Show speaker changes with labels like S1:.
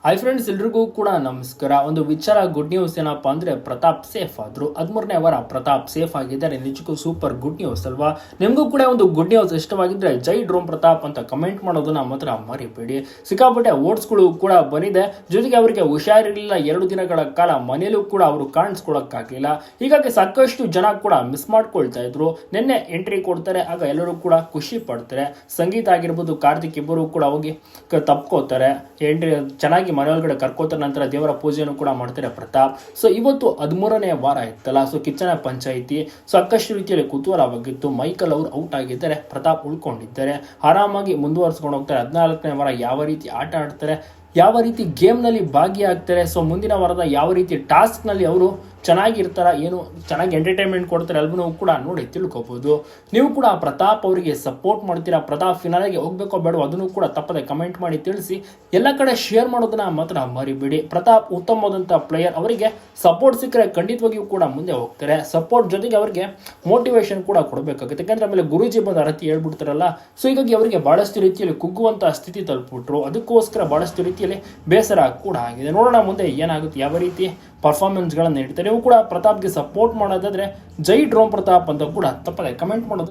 S1: Hi friends, ಎಲ್ರಿಗೂ ಕೂಡ ನಮಸ್ಕಾರ. ಒಂದು ವಿಚಾರ ಗುಡ್ ನ್ಯೂಸ್ ಏನಪ್ಪ ಅಂದ್ರೆ ಪ್ರತಾಪ್ ಸೇಫ್ ಆದ್ರು. 13ನೇ ವಾರ ಪ್ರತಾಪ್ ಸೇಫ್ ಆಗಿದ್ದಾರೆ. ನಿಜಕ್ಕೂ ಸೂಪರ್ ಗುಡ್ ನ್ಯೂಸ್ ಅಲ್ವಾ? ನಿಮಗೂ ಕೂಡ ಒಂದು ಗುಡ್ ನ್ಯೂಸ್ ಇಷ್ಟವಾಗಿದ್ರೆ ಜೈ ಡ್ರೋಮ್ ಪ್ರತಾಪ್ ಅಂತ ಕಮೆಂಟ್ ಮಾಡೋದನ್ನ ಮಾತ್ರ ಮರಿಬೇಡಿ. ಸಿಕ್ಕಾಪಟ್ಟೆ ಓಟ್ಸ್ಗಳು ಕೂಡ ಬಂದಿದೆ. ಜೊತೆಗೆ ಅವರಿಗೆ ಹುಷಾರಿರಲಿಲ್ಲ, 2 ದಿನಗಳ ಕಾಲ ಮನೆಯಲ್ಲೂ ಕೂಡ ಅವರು ಕಾಣಿಸ್ಕೊಳಕ್ಕಾಗಲಿಲ್ಲ. ಹೀಗಾಗಿ ಸಾಕಷ್ಟು ಜನ ಕೂಡ ಮಿಸ್ ಮಾಡ್ಕೊಳ್ತಾ ಇದ್ರು. ನಿನ್ನೆ ಎಂಟ್ರಿ ಕೊಡ್ತಾರೆ, ಆಗ ಎಲ್ಲರೂ ಕೂಡ ಖುಷಿ ಪಡ್ತಾರೆ. ಸಂಗೀತ ಆಗಿರ್ಬೋದು, ಕಾರ್ತಿಕ್ ಇಬ್ಬರು ಕೂಡ ಹೋಗಿ ತಪ್ಕೋತಾರೆ. ಎಂಟ್ರಿ ಚೆನ್ನಾಗಿ ಮನೆಯೊಳಗಡೆ ಕರ್ಕೋತಾರೆ. ನಂತರ ದೇವರ ಪೂಜೆಯನ್ನು ಕೂಡ ಮಾಡ್ತಾರೆ ಪ್ರತಾಪ್. ಸೊ ಇವತ್ತು 13ನೇ ವಾರ ಇತ್ತಲ್ಲ, ಸೊ ಕಿಚ್ಚನ ಪಂಚಾಯಿತಿ ಸಾಕಷ್ಟು ರೀತಿಯಲ್ಲಿ ಕುತೂಹಲವಾಗಿತ್ತು. ಮೈಕಲ್ ಅವರು ಔಟ್ ಆಗಿದ್ದಾರೆ, ಪ್ರತಾಪ್ ಉಳ್ಕೊಂಡಿದ್ದಾರೆ. ಆರಾಮಾಗಿ ಮುಂದುವರಿಸ್ಕೊಂಡು ಹೋಗ್ತಾರೆ. 14ನೇ ವಾರ ಯಾವ ರೀತಿ ಆಟ ಆಡ್ತಾರೆ, ಯಾವ ರೀತಿ ಗೇಮ್ನಲ್ಲಿ ಭಾಗಿಯಾಗ್ತಾರೆ, ಸೊ ಮುಂದಿನ ವಾರದ ಯಾವ ರೀತಿ ಟಾಸ್ಕ್ನಲ್ಲಿ ಅವರು ಚೆನ್ನಾಗಿರ್ತಾರ, ಏನು ಚೆನ್ನಾಗಿ ಎಂಟರ್ಟೈನ್ಮೆಂಟ್ ಕೊಡ್ತಾರೆ, ಎಲ್ಲವನ್ನೂ ಕೂಡ ನೋಡಿ ತಿಳ್ಕೊಬೋದು. ನೀವು ಕೂಡ ಪ್ರತಾಪ್ ಅವರಿಗೆ ಸಪೋರ್ಟ್ ಮಾಡ್ತೀರಾ? ಪ್ರತಾಪ್ ಫಿನಾಲೆಗೆ ಹೋಗ್ಬೇಕೋ ಬೇಡೋ ಅದನ್ನು ಕೂಡ ತಪ್ಪದೆ ಕಮೆಂಟ್ ಮಾಡಿ ತಿಳಿಸಿ. ಎಲ್ಲ ಕಡೆ ಶೇರ್ ಮಾಡೋದನ್ನ ಮಾತ್ರ ಮರಿಬೇಡಿ. ಪ್ರತಾಪ್ ಉತ್ತಮವಾದಂಥ ಪ್ಲೇಯರ್, ಅವರಿಗೆ ಸಪೋರ್ಟ್ ಸಿಕ್ಕರೆ ಖಂಡಿತವಾಗಿಯೂ ಕೂಡ ಮುಂದೆ ಹೋಗ್ತಾರೆ. ಸಪೋರ್ಟ್ ಜೊತೆಗೆ ಅವರಿಗೆ ಮೋಟಿವೇಶನ್ ಕೂಡ ಕೊಡಬೇಕಾಗುತ್ತೆ. ಯಾಕಂದ್ರೆ ಆಮೇಲೆ ಗುರೂಜಿ ಬಂದ ಅರತಿ ಹೇಳ್ಬಿಡ್ತಾರಲ್ಲ, ಸೊ ಹೀಗಾಗಿ ಅವರಿಗೆ ಬಹಳಷ್ಟು ರೀತಿಯಲ್ಲಿ ಕುಗ್ಗುವಂತಹ ಸ್ಥಿತಿ ತಲುಪಿಬಿಟ್ರು. ಅದಕ್ಕೋಸ್ಕರ ಬಹಳಷ್ಟು ರೀತಿಯಲ್ಲಿ ಬೇಸರ ಕೂಡ ಆಗಿದೆ. ನೋಡೋಣ ಮುಂದೆ ಏನಾಗುತ್ತೆ, ಯಾವ ರೀತಿ ಪರ್ಫಾರ್ಮೆನ್ಸ್ಗಳನ್ನು ನೀಡ್ತಾರೆ. ನೀವು ಕೂಡ ಪ್ರತಾಪ್ಗೆ ಸಪೋರ್ಟ್ ಮಾಡೋದಾದ್ರೆ ಜೈ ಡ್ರೋಮ್ ಪ್ರತಾಪ್ ಅಂತ ಕೂಡ ತಪ್ಪದೆ ಕಮೆಂಟ್ ಮಾಡೋದು